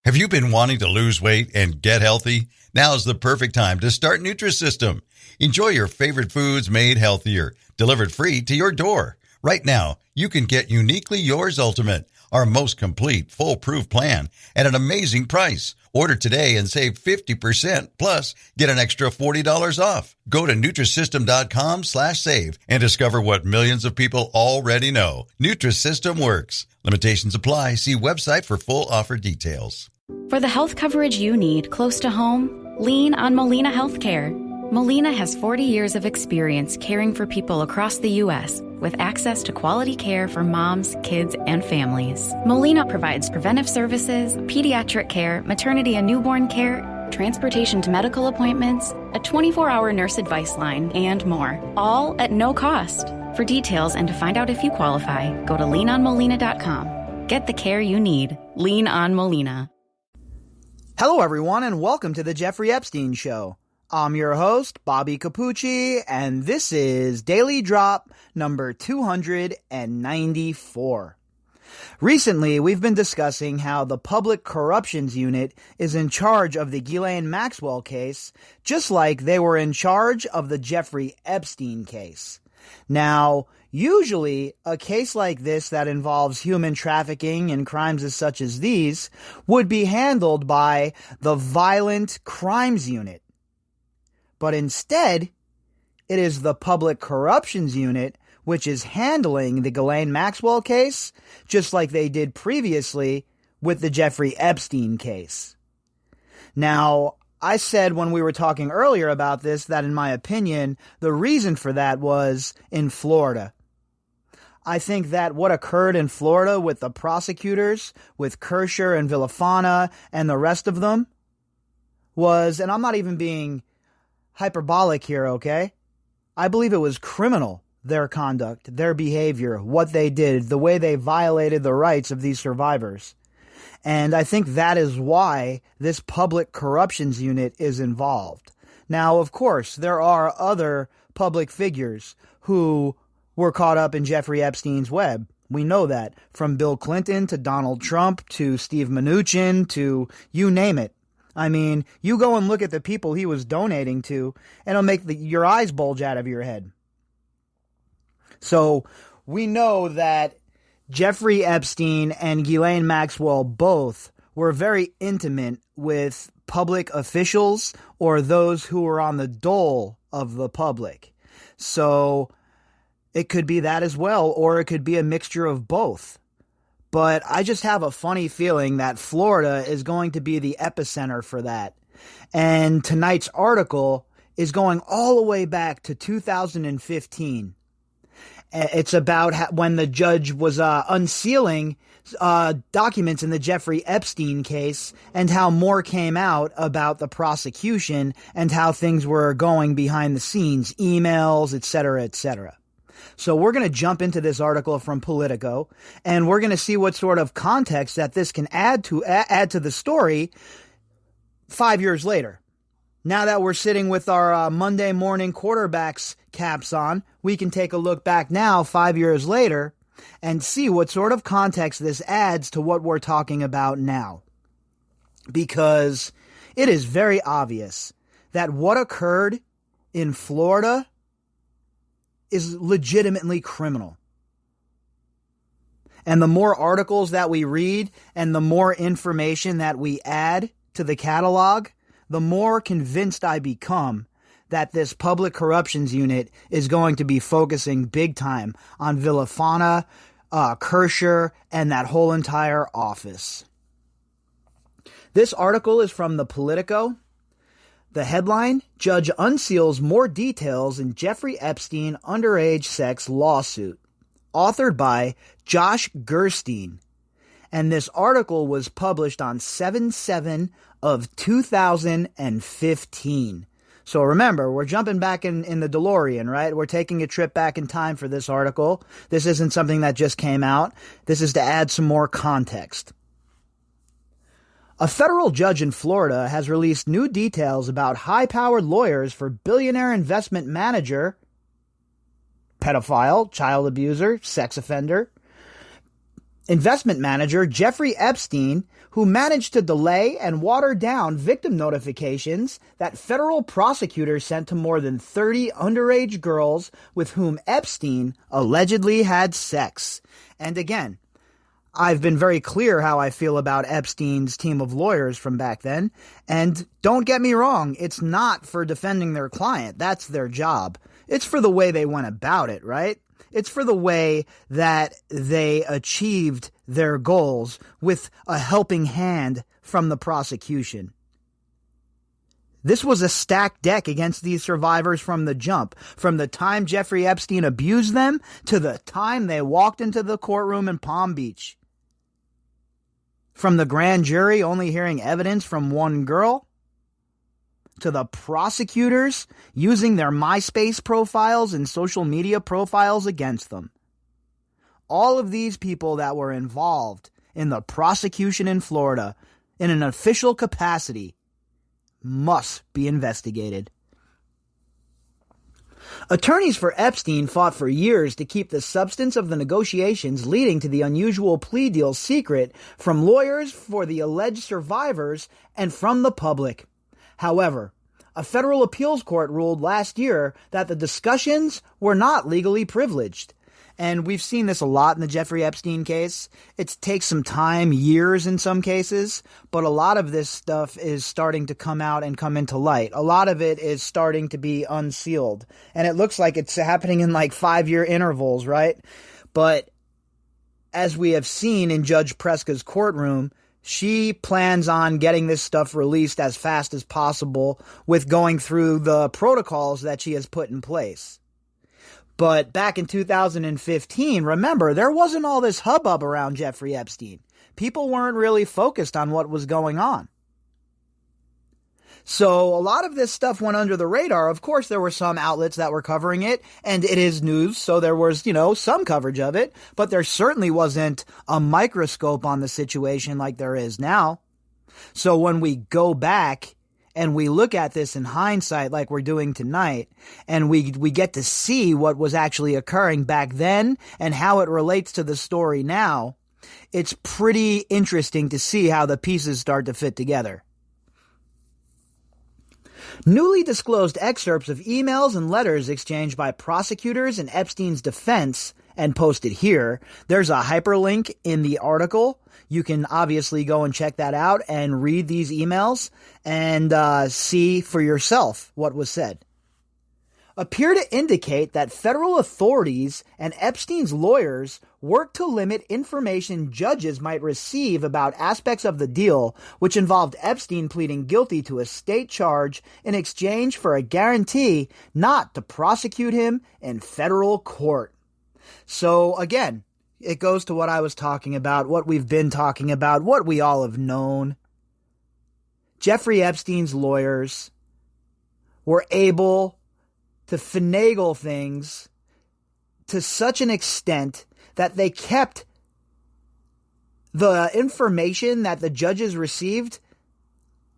Have you been wanting to lose weight and get healthy? Now's the perfect time to start Nutrisystem. Enjoy your favorite foods made healthier, delivered free to your door. Right now, you can get Uniquely Yours Ultimate, our most complete, foolproof plan, at an amazing price. Order today and save 50%, plus get an extra $40 off. Go to Nutrisystem.com/save and discover what millions of people already know. Nutrisystem works. Limitations apply. See website for full offer details. For the health coverage you need close to home, lean on Molina Healthcare. Molina has 40 years of experience caring for people across the U.S. with access to quality care for moms, kids, and families. Molina provides preventive services, pediatric care, maternity and newborn care, transportation to medical appointments, a 24-hour nurse advice line, and more, all at no cost. For details and to find out if you qualify, go to leanonmolina.com. Get the care you need. Lean on Molina. Hello, everyone, and welcome to the Jeffrey Epstein Show. I'm your host, Bobbycapucci, and this is Daily Drop number 294. Recently, we've been discussing how the Public Corruptions Unit is in charge of the Ghislaine Maxwell case, just like they were in charge of the Jeffrey Epstein case. Now, usually, a case like this that involves human trafficking and crimes such as these would be handled by the Violent Crimes Unit. But instead, it is the Public Corruptions Unit which is handling the Ghislaine Maxwell case, just like they did previously with the Jeffrey Epstein case. Now, I said when we were talking earlier about this that, in my opinion, the reason for that was in Florida. I think that what occurred in Florida with the prosecutors, with Kersher and Villafana and the rest of them, was, and I'm not even being hyperbolic here, okay? I believe it was criminal, their conduct, their behavior, what they did, the way they violated the rights of these survivors. And I think that is why this Public Corruptions Unit is involved. Now, of course, there are other public figures who were caught up in Jeffrey Epstein's web. We know that, from Bill Clinton to Donald Trump to Steve Mnuchin to you name it. I mean, you go and look at the people he was donating to, and it'll make your eyes bulge out of your head. So we know that Jeffrey Epstein and Ghislaine Maxwell both were very intimate with public officials or those who were on the dole of the public. So it could be that as well, or it could be a mixture of both. But I just have a funny feeling that Florida is going to be the epicenter for that. And tonight's article is going all the way back to 2015. It's about when the judge was unsealing documents in the Jeffrey Epstein case and how more came out about the prosecution and how things were going behind the scenes, emails, etc., etc. So we're going to jump into this article from Politico, and we're going to see what sort of context that this can add to the story 5 years later. Now that we're sitting with our Monday morning quarterbacks caps on, we can take a look back now 5 years later and see what sort of context this adds to what we're talking about now. Because it is very obvious that what occurred in Florida is legitimately criminal. And the more articles that we read and the more information that we add to the catalog, the more convinced I become that this Public Corruptions Unit is going to be focusing big time on Villafana, Kersher, and that whole entire office. This article is from the Politico. The headline, Judge unseals more details in Jeffrey Epstein underage sex lawsuit. Authored by Josh Gerstein. And this article was published on 7/7 of 2015. So remember, we're jumping back in the DeLorean, right? We're taking a trip back in time for this article. This isn't something that just came out. This is to add some more context. A federal judge in Florida has released new details about high-powered lawyers for billionaire investment manager, pedophile, child abuser, sex offender, investment manager Jeffrey Epstein, who managed to delay and water down victim notifications that federal prosecutors sent to more than 30 underage girls with whom Epstein allegedly had sex. And again, I've been very clear how I feel about Epstein's team of lawyers from back then. And don't get me wrong, it's not for defending their client. That's their job. It's for the way they went about it, right? It's for the way that they achieved their goals with a helping hand from the prosecution. This was a stacked deck against these survivors from the jump, from the time Jeffrey Epstein abused them to the time they walked into the courtroom in Palm Beach. From the grand jury only hearing evidence from one girl, to the prosecutors using their MySpace profiles and social media profiles against them. All of these people that were involved in the prosecution in Florida in an official capacity must be investigated. Attorneys for Epstein fought for years to keep the substance of the negotiations leading to the unusual plea deal secret from lawyers for the alleged survivors and from the public. However, a federal appeals court ruled last year that the discussions were not legally privileged. And we've seen this a lot in the Jeffrey Epstein case. It takes some time, years in some cases, but a lot of this stuff is starting to come out and come into light. A lot of it is starting to be unsealed. And it looks like it's happening in like 5-year intervals, right? But as we have seen in Judge Preska's courtroom, she plans on getting this stuff released as fast as possible with going through the protocols that she has put in place. But back in 2015, remember, there wasn't all this hubbub around Jeffrey Epstein. People weren't really focused on what was going on. So a lot of this stuff went under the radar. Of course, there were some outlets that were covering it, and it is news, so there was, some coverage of it, but there certainly wasn't a microscope on the situation like there is now. So when we go back and we look at this in hindsight like we're doing tonight, and we get to see what was actually occurring back then and how it relates to the story now, it's pretty interesting to see how the pieces start to fit together. Newly disclosed excerpts of emails and letters exchanged by prosecutors in Epstein's defense and posted here. There's a hyperlink in the article. You can obviously go and check that out and read these emails and see for yourself what was said. Appear to indicate that federal authorities and Epstein's lawyers worked to limit information judges might receive about aspects of the deal, which involved Epstein pleading guilty to a state charge in exchange for a guarantee not to prosecute him in federal court. So again, it goes to what I was talking about, what we've been talking about, what we all have known. Jeffrey Epstein's lawyers were able to finagle things to such an extent that they kept the information that the judges received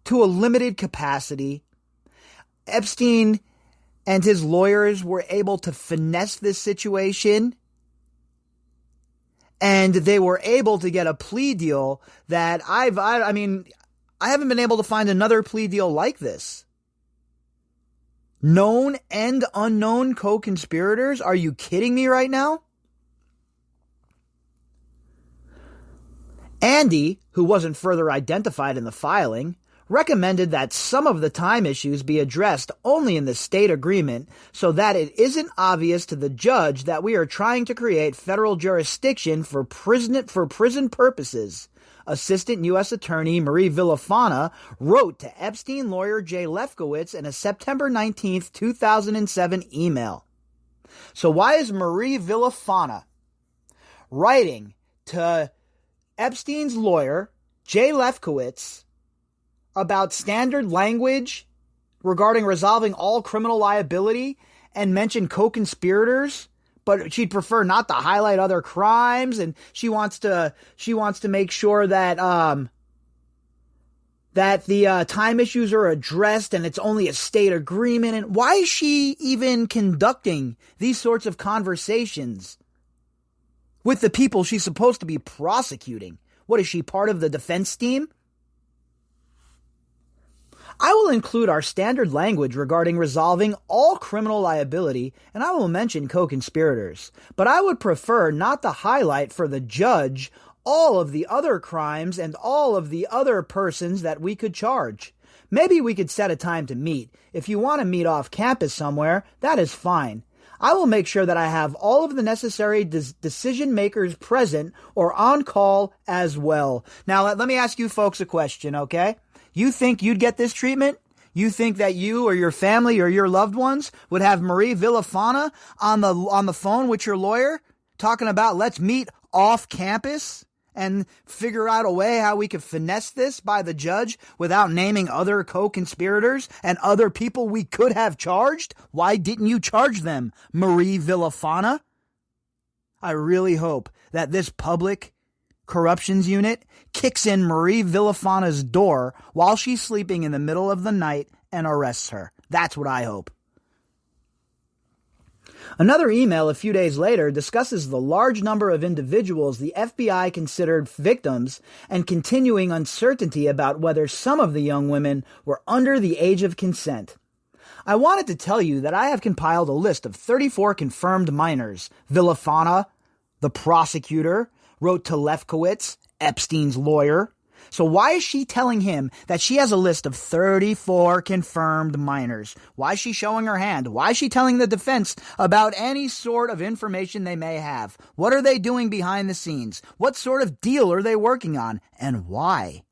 to a limited capacity. Epstein and his lawyers were able to finesse this situation, and they were able to get a plea deal that I haven't been able to find another plea deal like this. Known and unknown co-conspirators? Are you kidding me right now? Andy, who wasn't further identified in the filing, recommended that some of the time issues be addressed only in the state agreement so that it isn't obvious to the judge that we are trying to create federal jurisdiction for prison purposes. Assistant U.S. Attorney Marie Villafana wrote to Epstein lawyer Jay Lefkowitz in a September 19, 2007 email. So why is Marie Villafana writing to Epstein's lawyer Jay Lefkowitz about standard language regarding resolving all criminal liability and mention co-conspirators? But she'd prefer not to highlight other crimes, and she wants to make sure that the time issues are addressed and it's only a state agreement. And why is she even conducting these sorts of conversations with the people she's supposed to be prosecuting. What is she, part of the defense team? I will include our standard language regarding resolving all criminal liability, and I will mention co-conspirators. But I would prefer not to highlight for the judge all of the other crimes and all of the other persons that we could charge. Maybe we could set a time to meet. If you want to meet off campus somewhere, that is fine. I will make sure that I have all of the necessary decision makers present or on call as well. Now, let me ask you folks a question, okay? You think you'd get this treatment? You think that you or your family or your loved ones would have Marie Villafana on the phone with your lawyer talking about let's meet off campus and figure out a way how we could finesse this by the judge without naming other co-conspirators and other people we could have charged? Why didn't you charge them, Marie Villafana? I really hope that this public corruptions unit kicks in Marie Villafana's door while she's sleeping in the middle of the night and arrests her. That's what I hope. Another email a few days later discusses the large number of individuals the FBI considered victims and continuing uncertainty about whether some of the young women were under the age of consent. I wanted to tell you that I have compiled a list of 34 confirmed minors. Villafana, the prosecutor, wrote to Lefkowitz, Epstein's lawyer. So why is she telling him that she has a list of 34 confirmed minors? Why is she showing her hand? Why is she telling the defense about any sort of information they may have? What are they doing behind the scenes? What sort of deal are they working on? And why?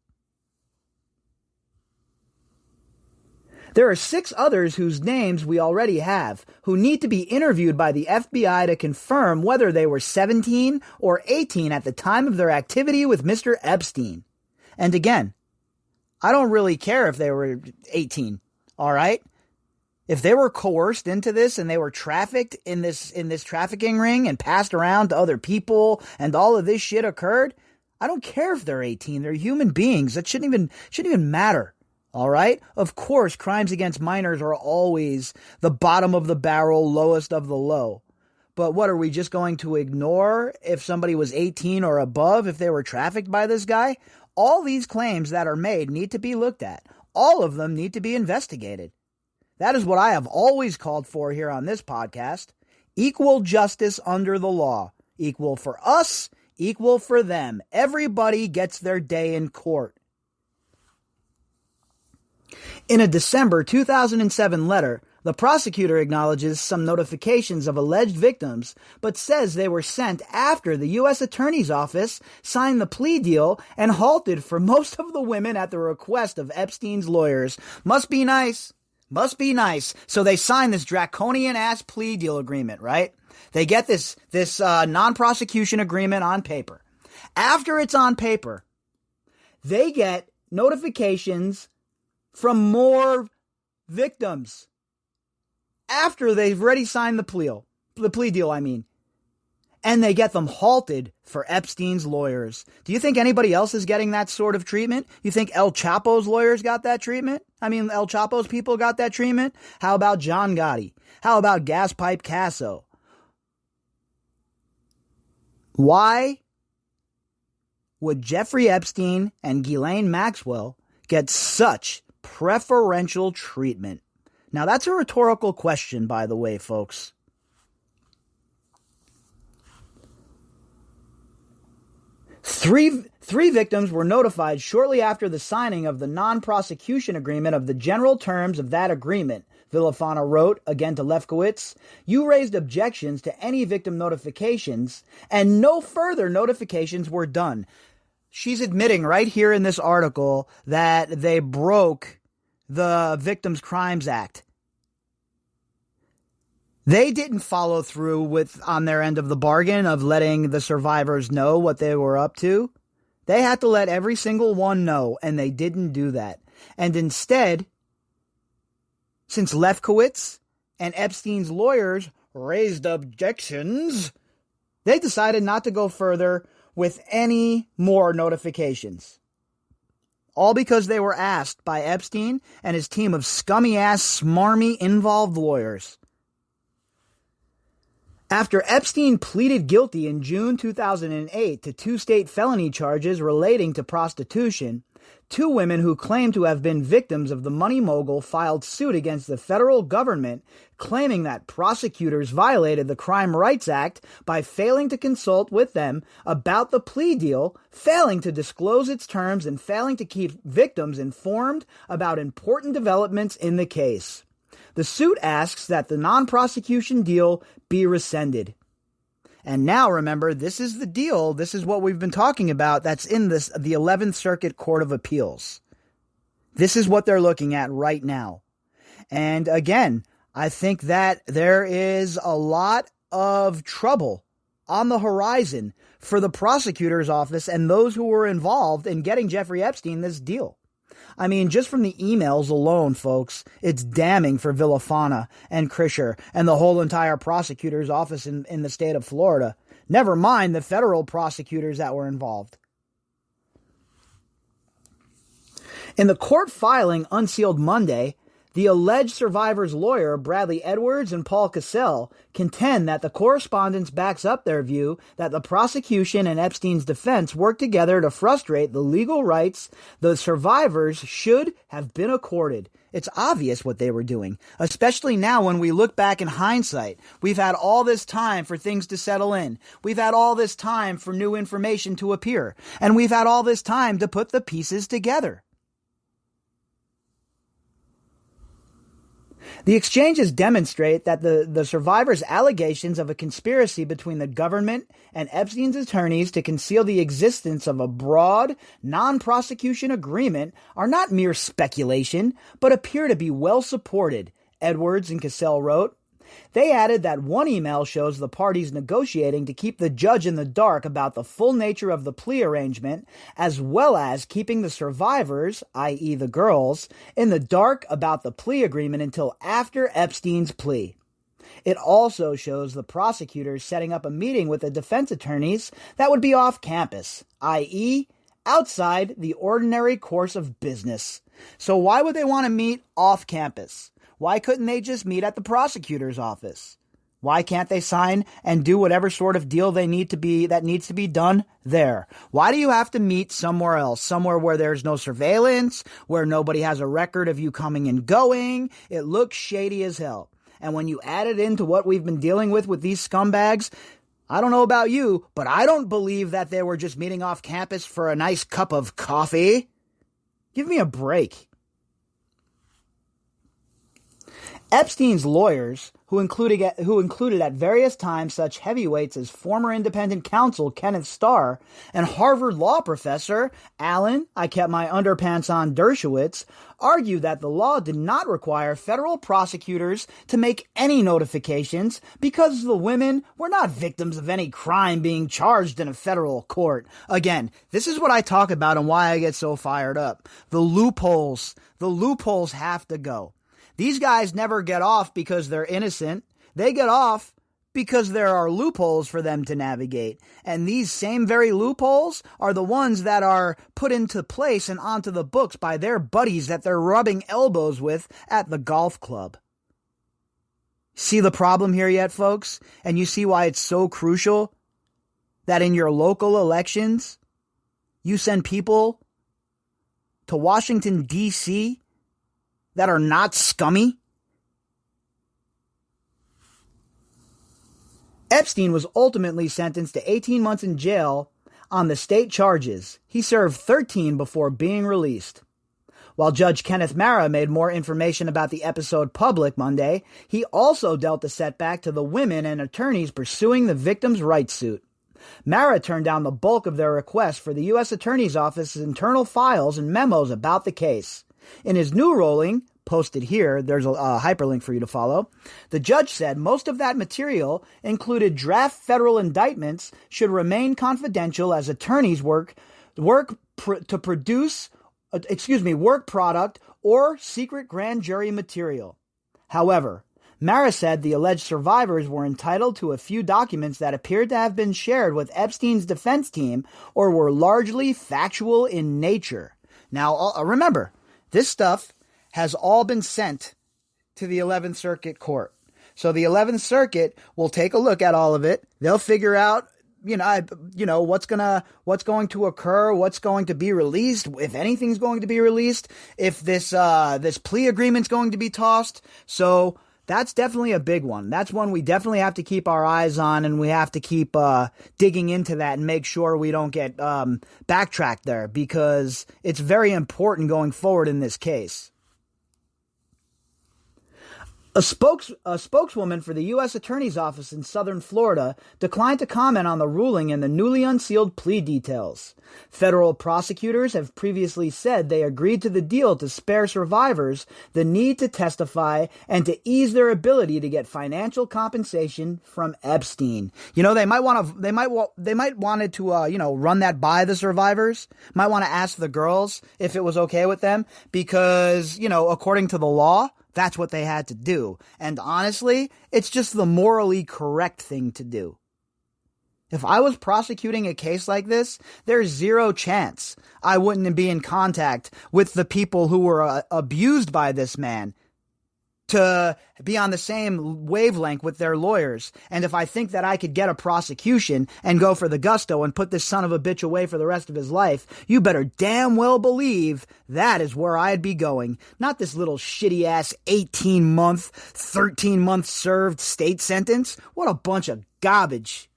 There are 6 others whose names we already have, who need to be interviewed by the FBI to confirm whether they were 17 or 18 at the time of their activity with Mr. Epstein. And again, I don't really care if they were 18, all right? If they were coerced into this and they were trafficked in this trafficking ring and passed around to other people and all of this shit occurred, I don't care if they're 18. They're human beings. That shouldn't even matter. All right? Of course, crimes against minors are always the bottom of the barrel, lowest of the low. But what, are we just going to ignore if somebody was 18 or above, if they were trafficked by this guy? All these claims that are made need to be looked at. All of them need to be investigated. That is what I have always called for here on this podcast. Equal justice under the law. Equal for us, equal for them. Everybody gets their day in court. In a December 2007 letter, the prosecutor acknowledges some notifications of alleged victims, but says they were sent after the U.S. Attorney's Office signed the plea deal and halted for most of the women at the request of Epstein's lawyers. Must be nice. Must be nice. So they sign this draconian-ass plea deal agreement, right? They get this non-prosecution agreement on paper. After it's on paper, they get notifications from more victims after they've already signed the plea deal, and they get them halted for Epstein's lawyers. Do you think anybody else is getting that sort of treatment? You think El Chapo's lawyers got that treatment? El Chapo's people got that treatment? How about John Gotti? How about Gas Pipe Casso? Why would Jeffrey Epstein and Ghislaine Maxwell get such preferential treatment? Now, that's a rhetorical question, by the way, folks. Three victims were notified shortly after the signing of the non-prosecution agreement of the general terms of that agreement, Villafana wrote, again to Lefkowitz. You raised objections to any victim notifications, and no further notifications were done. She's admitting right here in this article that they broke the Victims' Crimes Act. They didn't follow through on their end of the bargain of letting the survivors know what they were up to. They had to let every single one know, and they didn't do that. And instead, since Lefkowitz and Epstein's lawyers raised objections, they decided not to go further with any more notifications. All because they were asked by Epstein and his team of scummy-ass, smarmy, involved lawyers. After Epstein pleaded guilty in June 2008 to 2 state felony charges relating to prostitution, 2 women who claimed to have been victims of the money mogul filed suit against the federal government, claiming that prosecutors violated the Crime Rights Act by failing to consult with them about the plea deal, failing to disclose its terms, and failing to keep victims informed about important developments in the case. The suit asks that the non-prosecution deal be rescinded. And now, remember, this is the deal. This is what we've been talking about. That's in the 11th Circuit Court of Appeals. This is what they're looking at right now. And again, I think that there is a lot of trouble on the horizon for the prosecutor's office and those who were involved in getting Jeffrey Epstein this deal. I mean, just from the emails alone, folks, it's damning for Villafana and Krischer and the whole entire prosecutor's office in the state of Florida. Never mind the federal prosecutors that were involved. In the court filing unsealed Monday, the alleged survivor's lawyer, Bradley Edwards and Paul Cassell, contend that the correspondence backs up their view that the prosecution and Epstein's defense worked together to frustrate the legal rights the survivors should have been accorded. It's obvious what they were doing, especially now when we look back in hindsight. We've had all this time for things to settle in. We've had all this time for new information to appear. And we've had all this time to put the pieces together. The exchanges demonstrate that the survivors' allegations of a conspiracy between the government and Epstein's attorneys to conceal the existence of a broad, non-prosecution agreement are not mere speculation, but appear to be well supported, Edwards and Cassell wrote. They added that one email shows the parties negotiating to keep the judge in the dark about the full nature of the plea arrangement, as well as keeping the survivors, i.e. the girls, in the dark about the plea agreement until after Epstein's plea. It also shows the prosecutors setting up a meeting with the defense attorneys that would be off campus, i.e. outside the ordinary course of business. So why would they want to meet off campus? Why couldn't they just meet at the prosecutor's office? Why can't they sign and do whatever sort of deal that needs to be done there? Why do you have to meet somewhere else, somewhere where there's no surveillance, where nobody has a record of you coming and going? It looks shady as hell. And when you add it into what we've been dealing with these scumbags, I don't know about you, but I don't believe that they were just meeting off campus for a nice cup of coffee. Give me a break. Epstein's lawyers, who included at various times such heavyweights as former independent counsel Kenneth Starr and Harvard law professor Alan, I kept my underpants on Dershowitz, argued that the law did not require federal prosecutors to make any notifications because the women were not victims of any crime being charged in a federal court. Again, this is what I talk about and why I get so fired up. The loopholes have to go. These guys never get off because they're innocent. They get off because there are loopholes for them to navigate. And these same very loopholes are the ones that are put into place and onto the books by their buddies that they're rubbing elbows with at the golf club. See the problem here yet, folks? And you see why it's so crucial that in your local elections, you send people to Washington, D.C., that are not scummy? Epstein was ultimately sentenced to 18 months in jail on the state charges. He served 13 before being released. While Judge Kenneth Mara made more information about the episode public Monday, he also dealt a setback to the women and attorneys pursuing the victims' rights suit. Mara turned down the bulk of their requests for the U.S. Attorney's Office's internal files and memos about the case. In his new ruling, posted here, there's a hyperlink for you to follow, the judge said most of that material included draft federal indictments should remain confidential as attorneys work product or secret grand jury material. However, Mara said the alleged survivors were entitled to a few documents that appeared to have been shared with Epstein's defense team or were largely factual in nature. Now, remember, this stuff has all been sent to the 11th Circuit Court. So the 11th Circuit will take a look at all of it. They'll figure out, what's going to occur, what's going to be released, if anything's going to be released, if this plea agreement's going to be tossed. So that's definitely a big one. That's one we definitely have to keep our eyes on, and we have to keep digging into that and make sure we don't get backtracked there, because it's very important going forward in this case. A spokeswoman for the U.S. Attorney's Office in Southern Florida declined to comment on the ruling and the newly unsealed plea details. Federal prosecutors have previously said they agreed to the deal to spare survivors the need to testify and to ease their ability to get financial compensation from Epstein. They might wanted to run that by the survivors. Might want to ask the girls if it was okay with them, because according to the law, that's what they had to do. And honestly, it's just the morally correct thing to do. If I was prosecuting a case like this, there's zero chance I wouldn't be in contact with the people who were abused by this man, to be on the same wavelength with their lawyers. And if I think that I could get a prosecution and go for the gusto and put this son of a bitch away for the rest of his life, you better damn well believe that is where I'd be going. Not this little shitty-ass 18-month, 13-month served state sentence. What a bunch of garbage.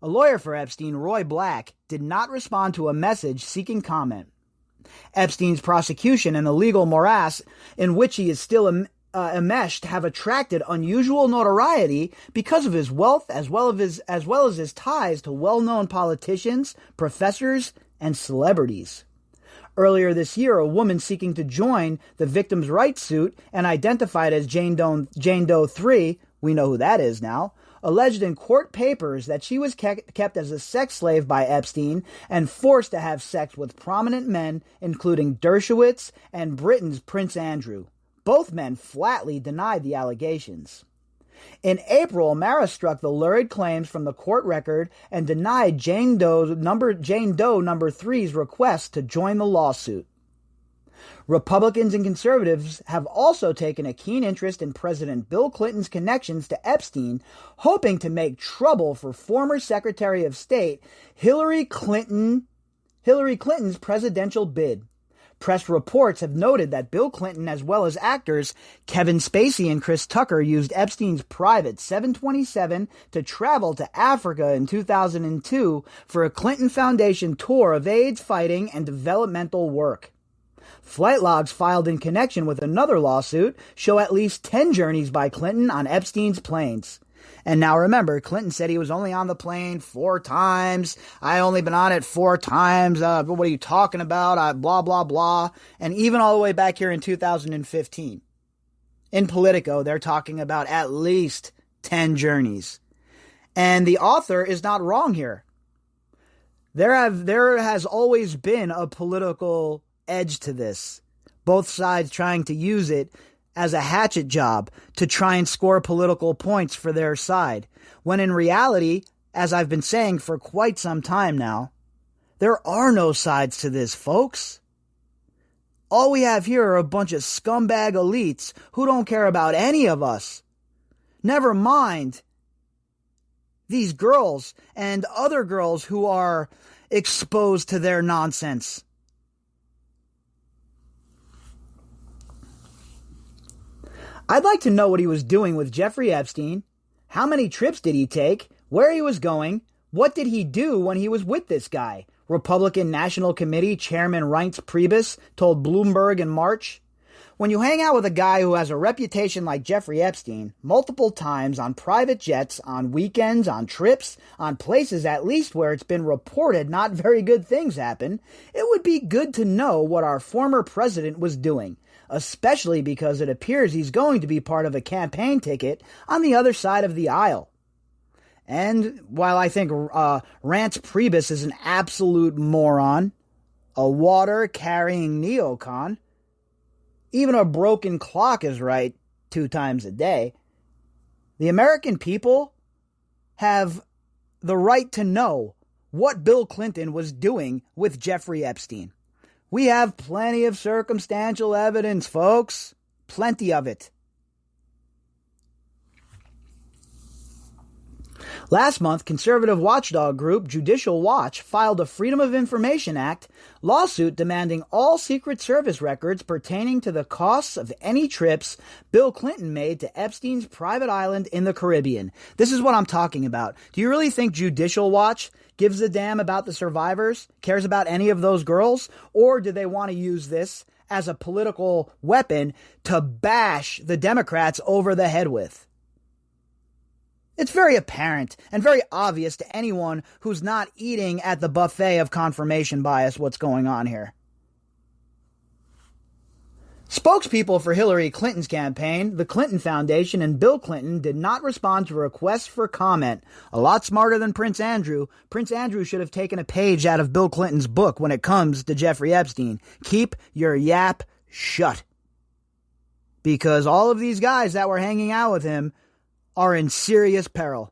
A lawyer for Epstein, Roy Black, did not respond to a message seeking comment. Epstein's prosecution and the legal morass in which he is still enmeshed have attracted unusual notoriety because of his wealth as well as his ties to well-known politicians, professors, and celebrities. Earlier this year, a woman seeking to join the victims' rights suit and identified as Jane Doe 3, we know who that is now, alleged in court papers that she was kept as a sex slave by Epstein and forced to have sex with prominent men, including Dershowitz and Britain's Prince Andrew. Both men flatly denied the allegations. In April, Mara struck the lurid claims from the court record and denied Jane Doe number 3's request to join the lawsuit. Republicans and conservatives have also taken a keen interest in President Bill Clinton's connections to Epstein, hoping to make trouble for former Secretary of State Hillary Clinton's presidential bid. Press reports have noted that Bill Clinton, as well as actors Kevin Spacey and Chris Tucker, used Epstein's private 727 to travel to Africa in 2002 for a Clinton Foundation tour of AIDS fighting and developmental work. Flight logs filed in connection with another lawsuit show at least 10 journeys by Clinton on Epstein's planes. And now remember, Clinton said he was only on the plane 4 times. I only been on it 4 times. What are you talking about? Blah, blah, blah. And even all the way back here in 2015. In Politico, they're talking about at least 10 journeys. And the author is not wrong here. There has always been a political edge to this. Both sides trying to use it as a hatchet job to try and score political points for their side, when in reality, as I've been saying for quite some time now, there are no sides to this, folks. All we have here are a bunch of scumbag elites who don't care about any of us. Never mind these girls and other girls who are exposed to their nonsense. I'd like to know what he was doing with Jeffrey Epstein. How many trips did he take? Where he was going? What did he do when he was with this guy? Republican National Committee Chairman Reince Priebus told Bloomberg in March. When you hang out with a guy who has a reputation like Jeffrey Epstein, multiple times on private jets, on weekends, on trips, on places at least where it's been reported not very good things happen, it would be good to know what our former president was doing. Especially because it appears he's going to be part of a campaign ticket on the other side of the aisle. And while I think Reince Priebus is an absolute moron, a water-carrying neocon, even a broken clock is right 2 times a day, the American people have the right to know what Bill Clinton was doing with Jeffrey Epstein. We have plenty of circumstantial evidence, folks. Plenty of it. Last month, conservative watchdog group Judicial Watch filed a Freedom of Information Act lawsuit demanding all Secret Service records pertaining to the costs of any trips Bill Clinton made to Epstein's private island in the Caribbean. This is what I'm talking about. Do you really think Judicial Watch gives a damn about the survivors, cares about any of those girls, or do they want to use this as a political weapon to bash the Democrats over the head with? It's very apparent and very obvious to anyone who's not eating at the buffet of confirmation bias what's going on here. Spokespeople for Hillary Clinton's campaign, the Clinton Foundation, and Bill Clinton did not respond to requests for comment. A lot smarter than Prince Andrew. Prince Andrew should have taken a page out of Bill Clinton's book when it comes to Jeffrey Epstein. Keep your yap shut. Because all of these guys that were hanging out with him are in serious peril.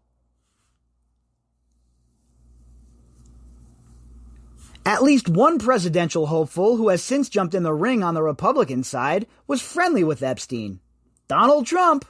At least one presidential hopeful who has since jumped in the ring on the Republican side was friendly with Epstein. Donald Trump.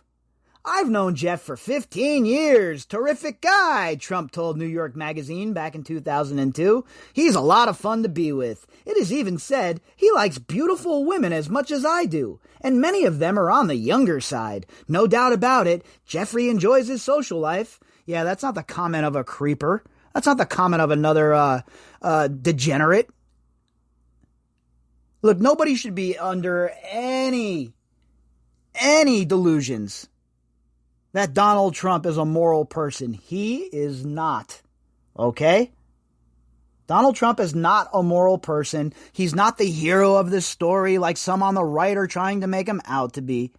I've known Jeff for 15 years. Terrific guy, Trump told New York Magazine back in 2002. He's a lot of fun to be with. It is even said he likes beautiful women as much as I do, and many of them are on the younger side. No doubt about it, Jeffrey enjoys his social life. Yeah, that's not the comment of a creeper. That's not the comment of another degenerate. Look, nobody should be under any delusions that Donald Trump is a moral person. He is not. Okay? Donald Trump is not a moral person. He's not the hero of this story like some on the right are trying to make him out to be.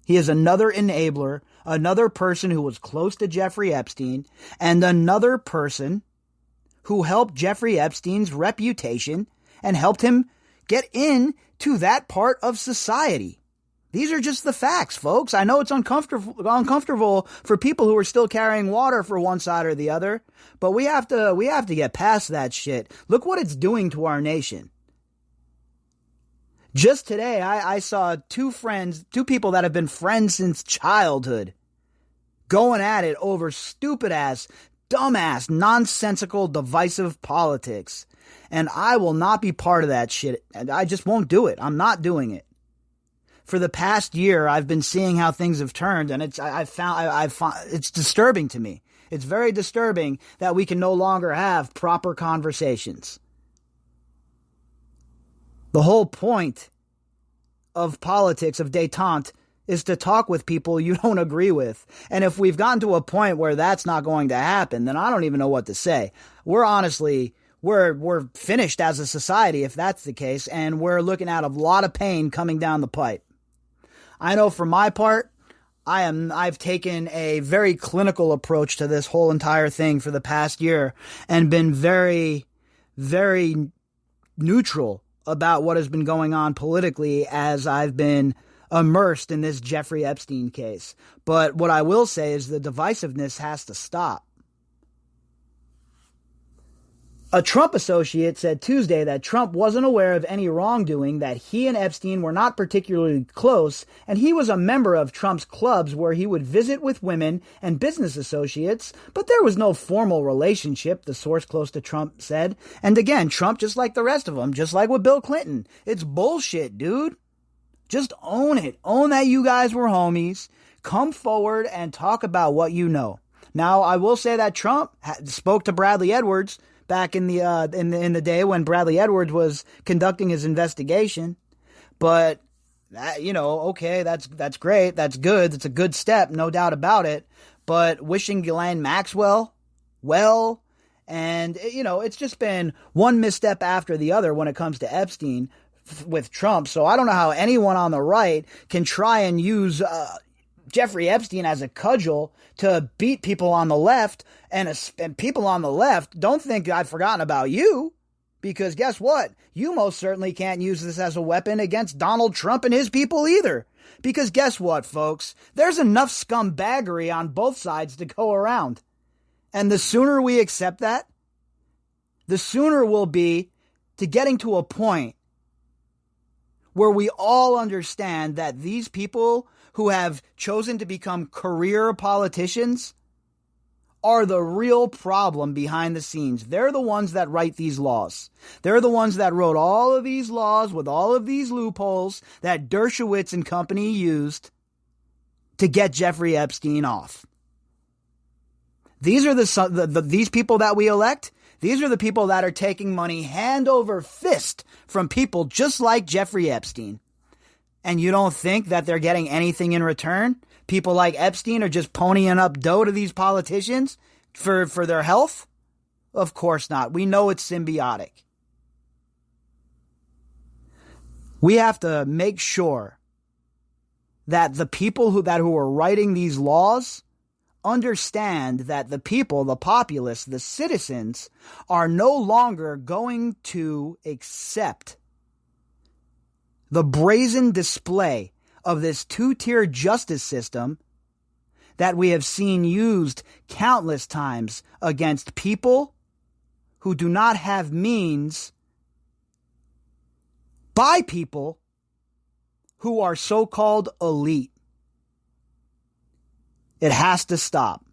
He is another enabler, another person who was close to Jeffrey Epstein, and another person who helped Jeffrey Epstein's reputation and helped him get into that part of society. These are just the facts, folks. I know it's uncomfortable for people who are still carrying water for one side or the other, but we have to get past that shit. Look what it's doing to our nation. Just today, I saw two people that have been friends since childhood, going at it over stupid-ass, dumbass, nonsensical, divisive politics. And I will not be part of that shit. I just won't do it. I'm not doing it. For the past year, I've been seeing how things have turned, and it's disturbing to me. It's very disturbing that we can no longer have proper conversations. The whole point of politics, of détente, is to talk with people you don't agree with. And if we've gotten to a point where that's not going to happen, then I don't even know what to say. We're finished as a society if that's the case, and we're looking at a lot of pain coming down the pipe. I know for my part, I've taken a very clinical approach to this whole entire thing for the past year and been very, very neutral about what has been going on politically as I've been immersed in this Jeffrey Epstein case. But what I will say is the divisiveness has to stop. A Trump associate said Tuesday that Trump wasn't aware of any wrongdoing, that he and Epstein were not particularly close, and he was a member of Trump's clubs where he would visit with women and business associates, but there was no formal relationship, the source close to Trump said. And again, Trump, just like the rest of them, just like with Bill Clinton, it's bullshit, dude. Just own it. Own that you guys were homies. Come forward and talk about what you know. Now, I will say that Trump spoke to Bradley Edwards back in the day when Bradley Edwards was conducting his investigation. But that, okay, that's great, that's good, it's a good step, no doubt about it. But wishing Ghislaine Maxwell well, and it's just been one misstep after the other when it comes to Epstein with Trump. So I don't know how anyone on the right can try and use Jeffrey Epstein as a cudgel to beat people on the left, and people on the left don't think I've forgotten about you, because guess what? You most certainly can't use this as a weapon against Donald Trump and his people either. Because guess what, folks? There's enough scumbaggery on both sides to go around. And the sooner we accept that, the sooner we'll be to getting to a point where we all understand that these people who have chosen to become career politicians are the real problem behind the scenes. They're the ones that write these laws. They're the ones that wrote all of these laws with all of these loopholes that Dershowitz and company used to get Jeffrey Epstein off. These are these people that we elect. These are the people that are taking money hand over fist from people just like Jeffrey Epstein. And you don't think that they're getting anything in return? People like Epstein are just ponying up dough to these politicians for their health? Of course not. We know it's symbiotic. We have to make sure that the people who are writing these laws understand that the people, the populace, the citizens are no longer going to accept the brazen display of this two-tier justice system that we have seen used countless times against people who do not have means by people who are so-called elite. It has to stop.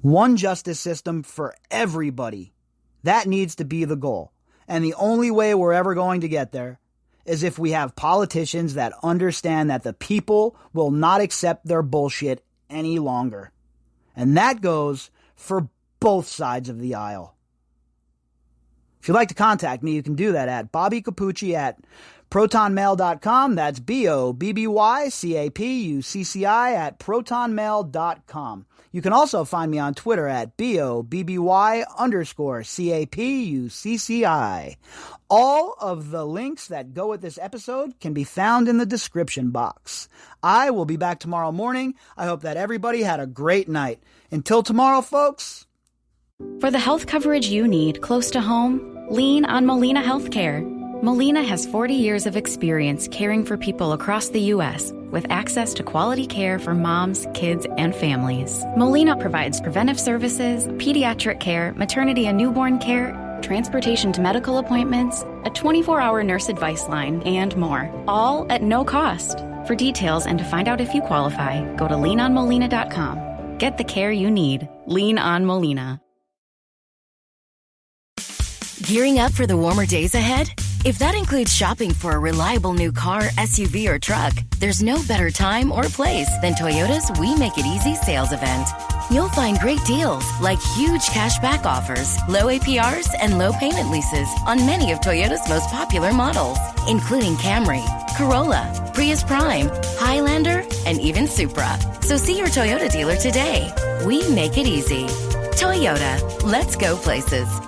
One justice system for everybody. That needs to be the goal. And the only way we're ever going to get there is if we have politicians that understand that the people will not accept their bullshit any longer. And that goes for both sides of the aisle. If you'd like to contact me, you can do that at Bobbycapucci at protonmail.com. That's BOBBYCAPUCCI at protonmail.com. You can also find me on Twitter at BOBBY_CAPUCCI. All of the links that go with this episode can be found in the description box. I will be back tomorrow morning. I hope that everybody had a great night. Until tomorrow, folks. For the health coverage you need close to home, lean on Molina Healthcare. Molina has 40 years of experience caring for people across the U.S. with access to quality care for moms, kids, and families. Molina provides preventive services, pediatric care, maternity and newborn care, transportation to medical appointments, a 24-hour nurse advice line, and more, all at no cost. For details and to find out if you qualify, go to leanonmolina.com. Get the care you need. Lean on Molina. Gearing up for the warmer days ahead? If that includes shopping for a reliable new car, SUV, or truck, there's no better time or place than Toyota's We Make It Easy sales event. You'll find great deals like huge cash back offers, low APRs, and low payment leases on many of Toyota's most popular models, including Camry, Corolla, Prius Prime, Highlander, and even Supra. So see your Toyota dealer today. We make it easy. Toyota, let's go places.